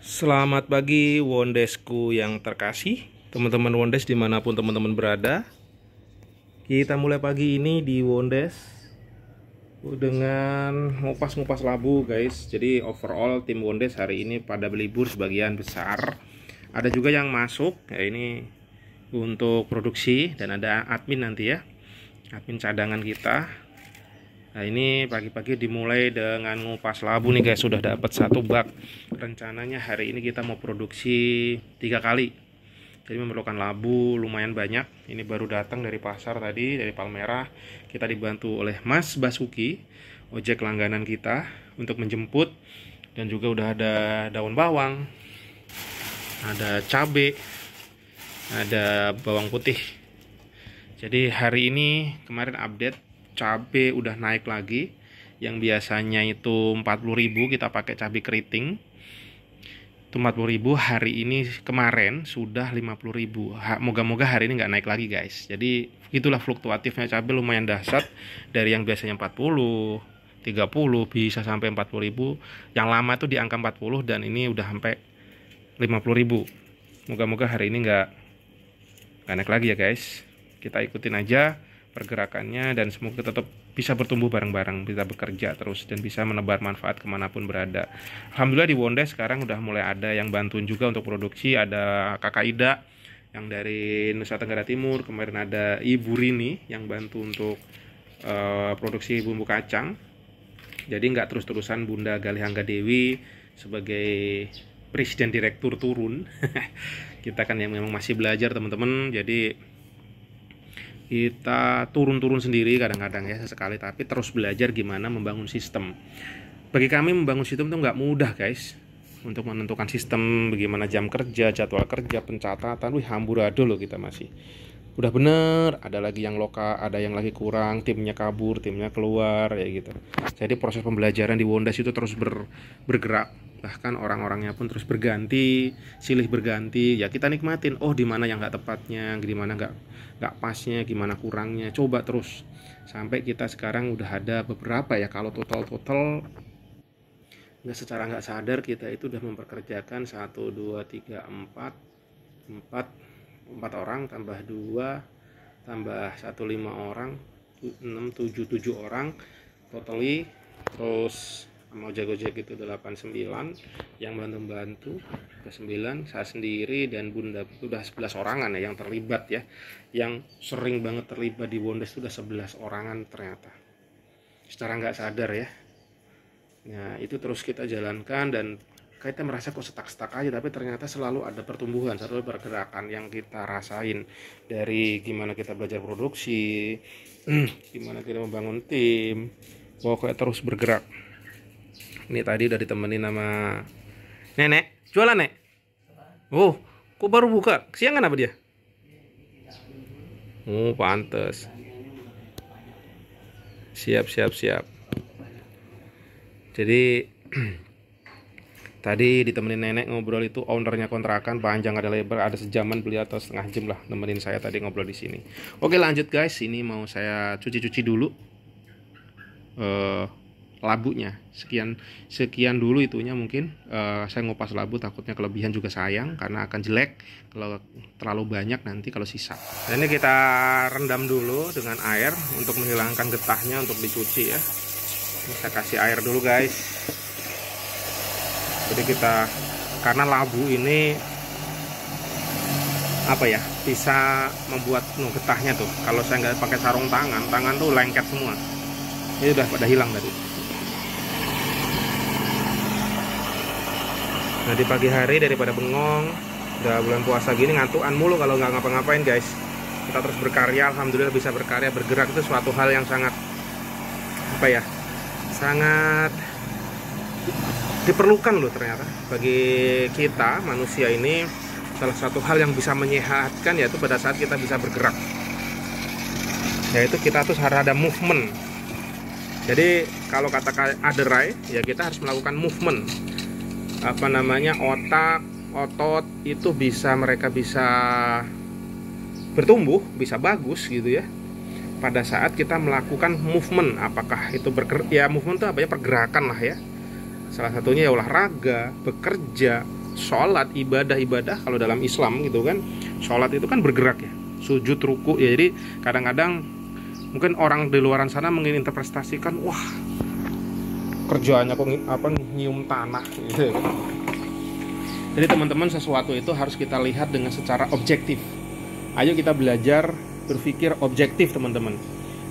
Selamat pagi Wondesku yang terkasih, teman-teman Wondes dimanapun teman-teman berada. Kita mulai pagi ini di Wondes dengan ngupas-ngupas labu guys. Jadi overall tim Wondes hari ini pada berlibur sebagian besar. Ada juga yang masuk, ya ini untuk produksi dan ada admin nanti ya, admin cadangan kita. Nah ini pagi-pagi dimulai dengan ngupas labu nih guys. Sudah dapat satu bak. Rencananya hari ini kita mau produksi 3 kali. Jadi memerlukan labu lumayan banyak. Ini baru datang dari pasar tadi, dari Palmerah. Kita dibantu oleh Mas Basuki, ojek langganan kita, untuk menjemput. Dan juga udah ada daun bawang, ada cabai, ada bawang putih. Jadi hari ini kemarin update, cabai udah naik lagi. Yang biasanya itu 40.000 kita pakai cabai keriting itu 40.000, hari ini kemarin sudah 50.000. Moga-moga hari ini nggak naik lagi guys. Jadi itulah fluktuatifnya cabai, lumayan dahsyat. Dari yang biasanya 40, 30 bisa sampai 40.000. Yang lama itu di angka 40 dan ini udah sampai 50.000. Moga-moga hari ini nggak naik lagi ya guys. Kita ikutin aja pergerakannya dan semoga tetap bisa bertumbuh bareng-bareng, bisa bekerja terus dan bisa menebar manfaat kemanapun berada. Alhamdulillah di Wondes sekarang udah mulai ada yang bantuin juga untuk produksi. Ada Kakak Ida yang dari Nusa Tenggara Timur, kemarin ada Ibu Rini yang bantu untuk produksi bumbu kacang. Jadi nggak terus-terusan Bunda Galih Angga Dewi sebagai presiden direktur turun. Kita kan yang memang masih belajar teman-teman, jadi kita turun-turun sendiri kadang-kadang ya sesekali, tapi terus belajar gimana membangun sistem. Bagi kami membangun sistem itu nggak mudah guys. Untuk menentukan sistem, bagaimana jam kerja, jadwal kerja, pencatatan, amburadul loh kita masih. Udah bener, ada lagi yang loka, ada yang lagi kurang, timnya kabur, timnya keluar ya gitu. Jadi proses pembelajaran di Wondes itu terus bergerak. Bahkan orang-orangnya pun terus berganti, silih berganti. Ya kita nikmatin, oh di mana yang nggak tepatnya, di mana nggak pasnya, gimana kurangnya, coba terus sampai kita sekarang udah ada beberapa ya. Kalau total nggak, secara nggak sadar kita itu udah memperkerjakan 1, 2, 3, 4 orang tambah 2 tambah 1, 5 orang, 6, 7 orang totally. Terus mau jago-jago itu 8, 9 yang bantu-bantu ke 9, saya sendiri dan Bunda itu udah 11 orangan ya yang terlibat ya. Yang sering banget terlibat di Wondes itu udah 11 orangan ternyata, secara nggak sadar ya. Nah itu terus kita jalankan dan kita merasa kok stuck aja, tapi ternyata selalu ada pertumbuhan, selalu pergerakan yang kita rasain. Dari gimana kita belajar produksi, gimana kita membangun tim, pokoknya terus bergerak. Ini tadi udah ditemenin sama nenek. Jualan nek? Oh, kok baru buka? Kesiangan apa dia? Oh, pantes. Siap. Jadi tadi ditemenin nenek ngobrol, itu ownernya kontrakan panjang ada lebar, ada sejaman beliau atau setengah jam lah nemenin saya tadi ngobrol di sini. Oke lanjut guys, ini mau saya cuci dulu labunya. Sekian dulu itunya mungkin. Saya ngupas labu takutnya kelebihan juga sayang karena akan jelek kalau terlalu banyak nanti kalau sisa. Dan ini kita rendam dulu dengan air untuk menghilangkan getahnya untuk dicuci ya. Ini saya kasih air dulu guys. Jadi kita, karena labu ini apa ya, bisa membuat getahnya tuh. Kalau saya nggak pakai sarung tangan tuh lengket semua. Ini udah pada hilang tadi. Nah di pagi hari daripada bengong, udah bulan puasa gini ngantukan mulu kalau nggak ngapa-ngapain guys. Kita terus berkarya, alhamdulillah bisa berkarya, bergerak itu suatu hal yang sangat apa ya, sangat diperlukan loh ternyata bagi kita manusia ini. Salah satu hal yang bisa menyehatkan yaitu pada saat kita bisa bergerak, yaitu kita tuh harus ada movement. Jadi kalau kata Aderai ya, kita harus melakukan movement. Apa namanya, otot itu mereka bisa bertumbuh, bisa bagus gitu ya pada saat kita melakukan movement. Apakah itu movement itu apa ya, pergerakan lah ya. Salah satunya ya olahraga, bekerja, sholat, ibadah kalau dalam Islam gitu kan, sholat itu kan bergerak ya, sujud, ruku ya. Jadi kadang-kadang mungkin orang di luaran sana menginterpretasikan, wah kerjaannya kok nyium tanah gitu. Jadi teman-teman, sesuatu itu harus kita lihat dengan secara objektif. Ayo kita belajar berpikir objektif teman-teman.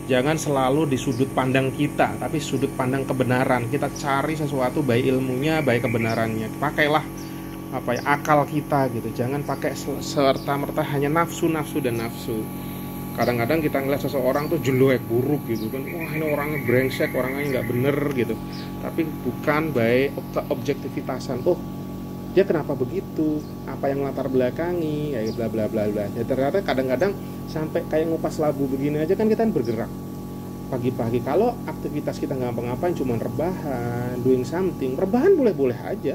Jangan selalu di sudut pandang kita, tapi sudut pandang kebenaran. Kita cari sesuatu baik ilmunya, baik kebenarannya. Pakailah akal kita gitu. Jangan pakai serta-merta hanya nafsu dan nafsu. Kadang-kadang kita ngeliat seseorang tuh jelek, buruk gitu kan, wah ini orangnya brengsek, orangnya nggak bener gitu. Tapi bukan baik objektivitasan. Oh, dia kenapa begitu? Apa yang latar belakangi? Ya bla bla bla bla. Ya ternyata kadang-kadang sampai kayak ngupas labu begini aja kan kita bergerak. Pagi-pagi kalau aktivitas kita nggak ngapa-ngapain, cuma rebahan, doing something, rebahan boleh-boleh aja.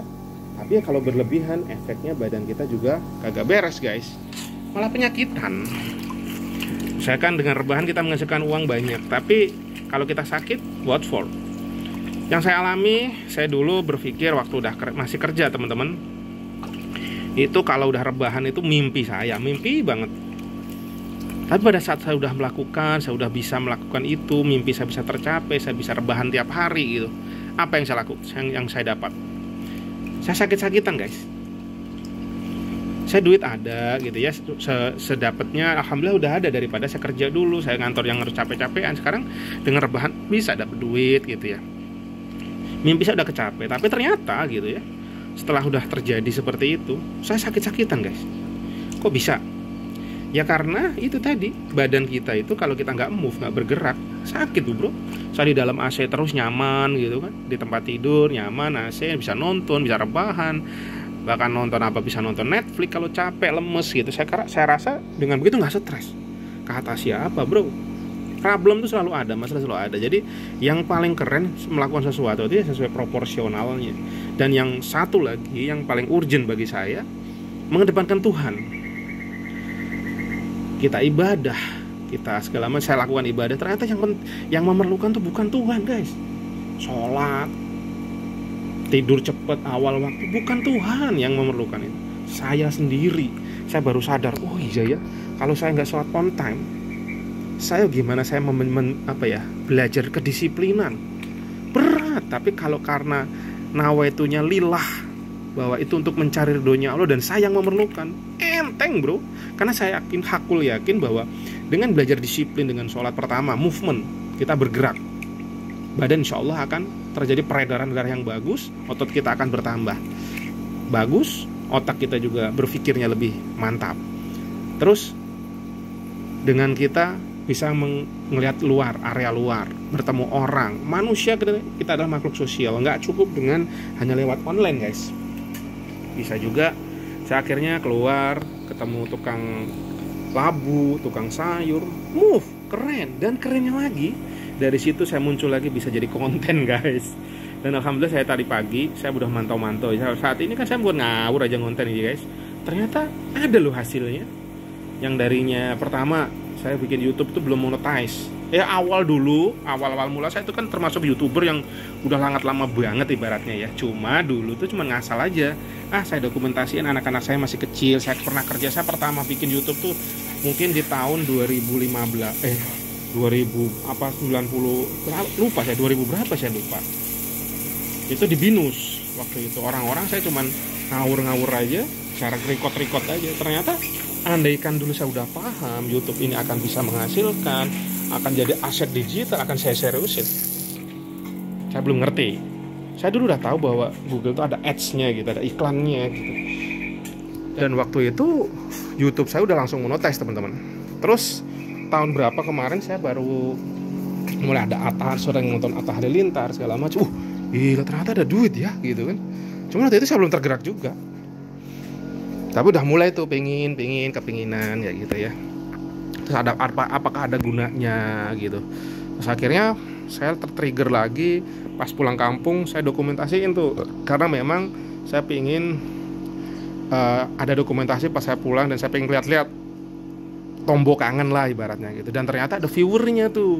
Tapi ya kalau berlebihan, efeknya badan kita juga kagak beres guys. Malah penyakitan. Saya kan dengan rebahan kita menghasilkan uang banyak, tapi kalau kita sakit, what for? Yang saya alami, saya dulu berpikir waktu udah masih kerja teman-teman, itu kalau udah rebahan itu mimpi banget. Tapi pada saat saya udah melakukan, saya udah bisa melakukan itu, mimpi saya bisa tercapai, saya bisa rebahan tiap hari gitu. Apa yang saya lakukan? Yang saya dapat? Saya sakit-sakitan guys. Saya duit ada gitu ya, sedapatnya alhamdulillah udah ada, daripada saya kerja dulu, saya ngantor yang harus capek-capekan. Sekarang dengan rebahan bisa dapat duit gitu ya. Mimpi saya udah kecapai, tapi ternyata gitu ya, setelah udah terjadi seperti itu, saya sakit-sakitan guys. Kok bisa? Ya karena itu tadi, badan kita itu kalau kita nggak move, nggak bergerak, sakit tuh bro. Saya di dalam AC terus nyaman gitu kan, di tempat tidur nyaman, AC, bisa nonton, bisa rebahan, bahkan nonton bisa nonton Netflix kalau capek, lemes gitu. Saya rasa dengan begitu nggak stres. Kata siapa bro? Problem itu selalu ada, masalah selalu ada. Jadi yang paling keren melakukan sesuatu itu ya sesuai proporsionalnya. Dan yang satu lagi yang paling urgent bagi saya, mengedepankan Tuhan. Kita ibadah, kita segala macam, saya lakukan ibadah, ternyata yang memerlukan tuh bukan Tuhan guys. Sholat, tidur cepat awal waktu, bukan Tuhan yang memerlukan itu. Saya sendiri, saya baru sadar, oh iya ya, kalau saya nggak sholat on time, saya gimana saya belajar kedisiplinan, berat. Tapi kalau karena nawaitunya lillah, bahwa itu untuk mencari ridhonya Allah dan saya yang memerlukan, enteng bro. Karena saya hakul yakin bahwa dengan belajar disiplin, dengan sholat pertama, movement, kita bergerak, badan insya Allah akan terjadi peredaran darah yang bagus, otot kita akan bertambah bagus, otak kita juga berpikirnya lebih mantap. Terus dengan kita bisa melihat luar, area luar, bertemu orang, manusia, kita adalah makhluk sosial, nggak cukup dengan hanya lewat online guys. Bisa juga saya akhirnya keluar, ketemu tukang labu, tukang sayur, move, keren. Dan kerennya lagi, dari situ saya muncul lagi bisa jadi konten guys. Dan alhamdulillah saya tadi pagi, saya udah mantau-mantau. Saat ini kan saya buat ngawur aja konten ini guys. Ternyata ada loh hasilnya. Yang darinya pertama, saya bikin YouTube tuh belum monetize. Awal mula saya itu kan termasuk YouTuber yang udah sangat lama banget ibaratnya ya. Cuma dulu tuh cuma ngasal aja. Saya dokumentasiin anak-anak saya masih kecil. Saya pernah kerja, saya pertama bikin YouTube tuh mungkin di tahun 2015 lupa saya 2000 berapa saya lupa. Itu di Binus waktu itu. Orang-orang saya cuman ngawur-ngawur aja, cara record aja. Ternyata andaikan dulu saya udah paham YouTube ini akan bisa menghasilkan, akan jadi aset digital, akan saya seriusin. Saya belum ngerti. Saya dulu udah tahu bahwa Google itu ada ads-nya gitu, ada iklannya gitu. Dan waktu itu YouTube saya udah langsung monetize teman-teman. Terus tahun berapa kemarin saya baru mulai ada Atta, sering nonton Atta Halilintar segala macam. Gila ternyata ada duit ya gitu kan. Cuma waktu itu saya belum tergerak juga. Tapi udah mulai tuh kepinginan ya gitu ya. Terus apakah ada gunanya gitu. Terus akhirnya saya tertrigger lagi pas pulang kampung, saya dokumentasiin tuh. Karena memang saya pingin ada dokumentasi pas saya pulang, dan saya pengen lihat-lihat tombol kangen lah ibaratnya gitu. Dan ternyata ada viewernya tuh.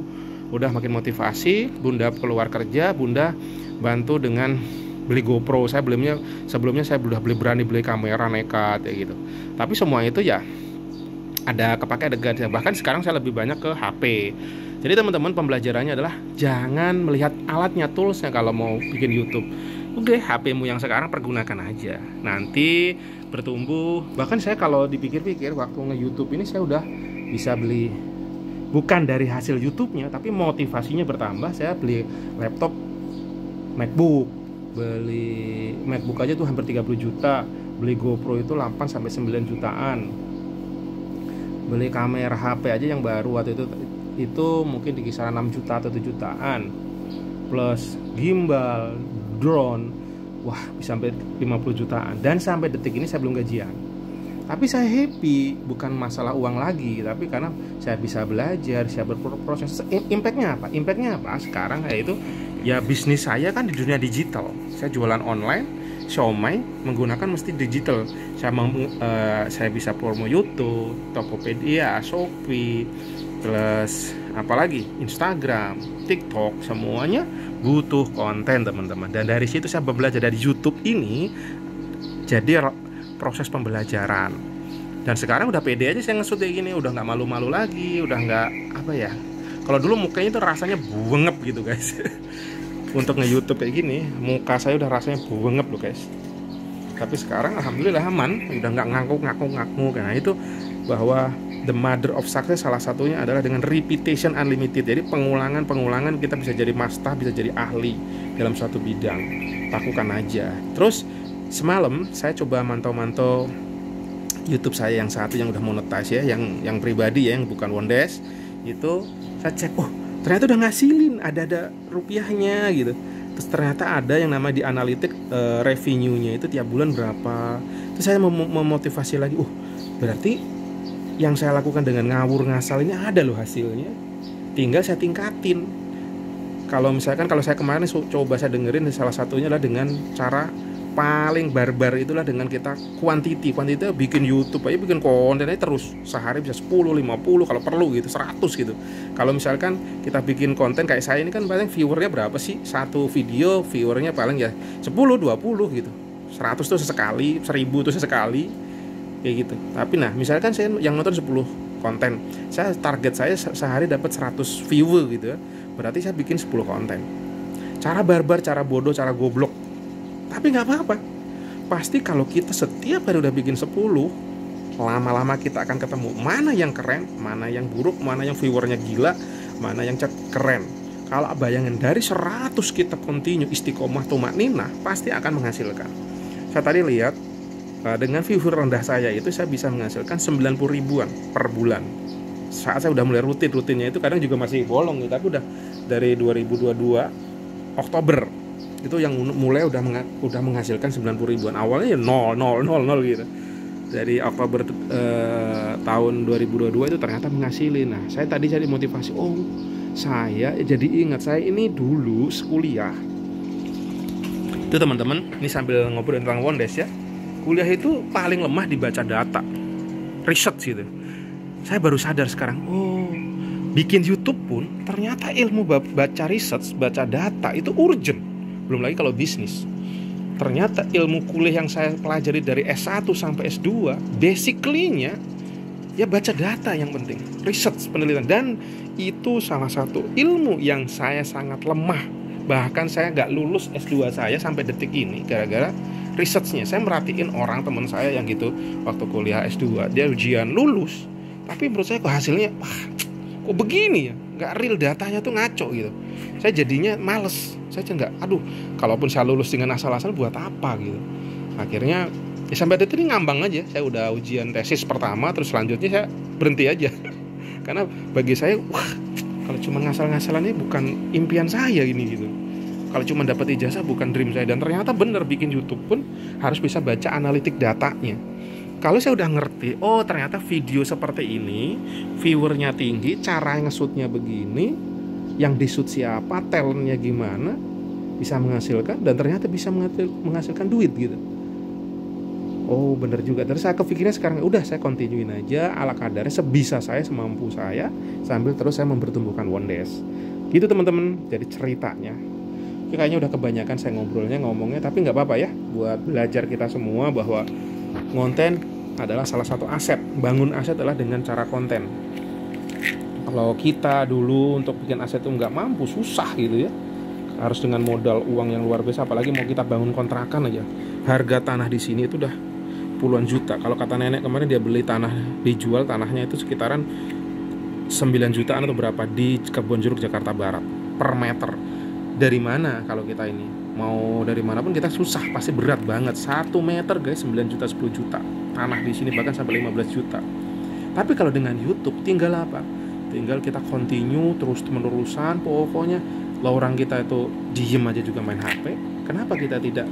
Udah makin motivasi, bunda keluar kerja, bunda bantu dengan beli GoPro. Saya sebelumnya saya udah berani beli kamera nekat ya gitu. Tapi semua itu ya ada kepake ada ganti. Bahkan sekarang saya lebih banyak ke HP. Jadi teman-teman, pembelajarannya adalah jangan melihat alatnya, toolsnya kalau mau bikin YouTube. Oke, HP-mu yang sekarang pergunakan aja. Nanti bertumbuh. Bahkan saya kalau dipikir-pikir waktu nge-YouTube ini saya udah bisa beli, bukan dari hasil YouTube-nya, tapi motivasinya bertambah. Saya beli laptop MacBook. Beli MacBook aja tuh hampir 30 juta. Beli GoPro itu 8 sampai 9 jutaan. Beli kamera HP aja yang baru waktu itu mungkin di kisaran 6 juta atau 7 jutaan. Plus gimbal, drone, wah bisa sampai 50 jutaan. Dan sampai detik ini saya belum gajian. Tapi saya happy, bukan masalah uang lagi, tapi karena saya bisa belajar, saya berproses. Impactnya apa? Impactnya apa? Sekarang yaitu ya bisnis saya kan di dunia digital. Saya jualan online, Xiaomi menggunakan mesti digital. Saya bisa promo YouTube, Tokopedia, Shopee, plus apalagi Instagram, TikTok, semuanya butuh konten teman-teman. Dan dari situ saya belajar dari YouTube ini jadi proses pembelajaran. Dan sekarang udah pede aja saya nge-shoot kayak gini, udah nggak malu-malu lagi, udah nggak apa ya. Kalau dulu mukanya itu rasanya buengep gitu guys. Untuk nge-YouTube kayak gini, muka saya udah rasanya buengep loh guys. Tapi sekarang alhamdulillah aman, udah nggak ngaku. Karena itu bahwa the mother of success salah satunya adalah dengan repetition unlimited. Jadi pengulangan kita bisa jadi master, bisa jadi ahli dalam suatu bidang. Lakukan aja. Terus semalam saya coba mantau-mantau YouTube saya yang satu yang udah monetize ya, yang pribadi ya, yang bukan Wondes. Itu saya cek, oh ternyata udah ngasilin, ada rupiahnya gitu. Terus ternyata ada yang nama di analitik revenue-nya itu tiap bulan berapa. Terus saya memotivasi lagi, berarti yang saya lakukan dengan ngawur ngasal ini ada loh hasilnya. Tinggal saya tingkatin. Kalau misalkan kalau saya kemarin coba saya dengerin, salah satunya adalah dengan cara paling barbar itulah dengan kita quantity bikin YouTube aja, bikin konten aja terus sehari bisa 10, 50 kalau perlu gitu, 100 gitu. Kalau misalkan kita bikin konten kayak saya ini kan paling viewernya berapa sih, satu video viewernya paling ya 10, 20 gitu, 100 tuh sesekali, 1000 tuh sesekali kayak gitu. Tapi nah misalkan saya yang nonton 10 konten, saya target saya sehari dapat 100 viewer gitu ya, berarti saya bikin 10 konten. Cara barbar, cara bodoh, cara goblok, tapi nggak apa-apa. Pasti kalau kita setiap hari udah bikin 10, lama-lama kita akan ketemu mana yang keren, mana yang buruk, mana yang viewernya gila, mana yang keren. Kalau bayangin dari 100 kita continue istiqomah tumakninah, pasti akan menghasilkan. Saya tadi lihat dengan viewer rendah saya itu saya bisa menghasilkan 90 ribuan per bulan. Saat saya udah mulai rutinnya itu kadang juga masih bolong gitu, tapi udah dari 2022 Oktober itu yang mulai udah menghasilkan 90 ribuan. Awalnya ya 0 gitu. Dari Oktober tahun 2022 itu ternyata menghasilin. Nah, saya tadi jadi motivasi. Saya jadi ingat saya ini dulu kuliah. Itu teman-teman, ini sambil ngobrol tentang Wondes ya. Kuliah itu paling lemah dibaca data, research gitu. Saya baru sadar sekarang, bikin YouTube pun ternyata ilmu baca research, baca data itu urgent. Belum lagi kalau bisnis. Ternyata ilmu kuliah yang saya pelajari dari S1 sampai S2, basically-nya ya baca data yang penting, research, penelitian. Dan itu salah satu ilmu yang saya sangat lemah. Bahkan saya nggak lulus S2 saya sampai detik ini gara-gara research-nya. Saya merhatiin orang teman saya yang gitu waktu kuliah S2, dia ujian lulus, tapi menurut saya kok hasilnya kok begini ya, nggak real, datanya tuh ngaco gitu. Saya jadinya males. Saya nggak, kalaupun saya lulus dengan asal-asal buat apa gitu. Akhirnya ya sampai detik ini ngambang aja. Saya udah ujian tesis pertama, terus selanjutnya saya berhenti aja. Karena bagi saya, kalau cuma ngasal-ngasalan ini bukan impian saya ini gitu. Kalau cuma dapat ijazah bukan dream saya. Dan ternyata bener, bikin YouTube pun harus bisa baca analitik datanya. Kalau saya udah ngerti, ternyata video seperti ini, viewernya tinggi, cara nge-shootnya begini, yang di-shoot siapa, talentnya gimana, bisa menghasilkan, dan ternyata bisa menghasilkan duit gitu. Bener juga. Terus saya kepikirnya sekarang, udah saya continuein aja ala kadarnya, sebisa saya, semampu saya, sambil terus saya mempertumbuhkan Wondes. Gitu teman-teman, jadi ceritanya. Kayaknya udah kebanyakan saya ngomongnya, tapi nggak apa-apa ya, buat belajar kita semua bahwa konten adalah salah satu aset. Bangun aset adalah dengan cara konten. Kalau kita dulu untuk bikin aset itu nggak mampu, susah gitu ya, harus dengan modal uang yang luar biasa. Apalagi mau kita bangun kontrakan aja, harga tanah di sini itu udah puluhan juta. Kalau kata nenek kemarin, dia beli tanah, dijual tanahnya itu sekitaran 9 jutaan atau berapa di Kebonjeruk Jakarta Barat per meter. Dari mana kalau kita ini mau dari manapun kita susah, pasti berat banget. 1 meter guys 9 juta, 10 juta. Tanah di sini bahkan sampai 15 juta. Tapi kalau dengan YouTube tinggal apa? Tinggal kita continue terus menerusan, pokoknya orang kita itu diem aja juga main HP. Kenapa kita tidak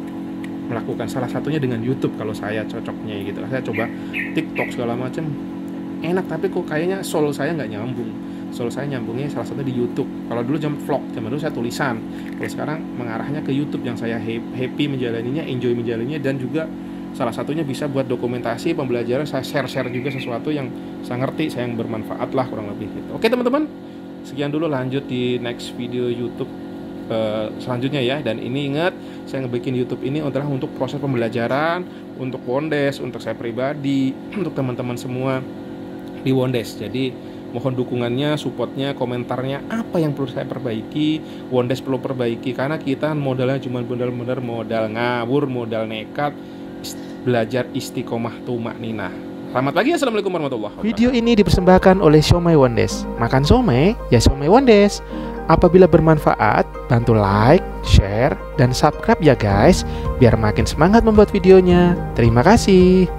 melakukan? Salah satunya dengan YouTube kalau saya cocoknya gitu. Saya coba TikTok segala macam enak, tapi kok kayaknya soul saya nggak nyambung. Soal saya nyambungnya salah satu di YouTube. Kalau dulu zaman vlog, zaman dulu saya tulisan. Kalau sekarang mengarahnya ke YouTube yang saya happy menjalaninya, enjoy menjalaninya, dan juga salah satunya bisa buat dokumentasi pembelajaran. Saya share juga sesuatu yang saya ngerti, saya yang bermanfaat lah kurang lebih gitu. Oke teman-teman, sekian dulu, lanjut di next video YouTube selanjutnya ya. Dan ini ingat, saya ngebikin YouTube ini adalah untuk proses pembelajaran, untuk Wondes, untuk saya pribadi, untuk teman-teman semua di Wondes. Jadi mohon dukungannya, supportnya, komentarnya, apa yang perlu saya perbaiki, Wondes perlu perbaiki, karena kita modalnya cuma bener-bener modal ngawur, modal nekat, belajar istiqomah tumakninah. Selamat pagi, assalamualaikum warahmatullahi wabarakatuh. Video ini dipersembahkan oleh Siomay Wondes. Makan siomay, ya Siomay Wondes. Apabila bermanfaat, bantu like, share, dan subscribe ya guys, biar makin semangat membuat videonya. Terima kasih.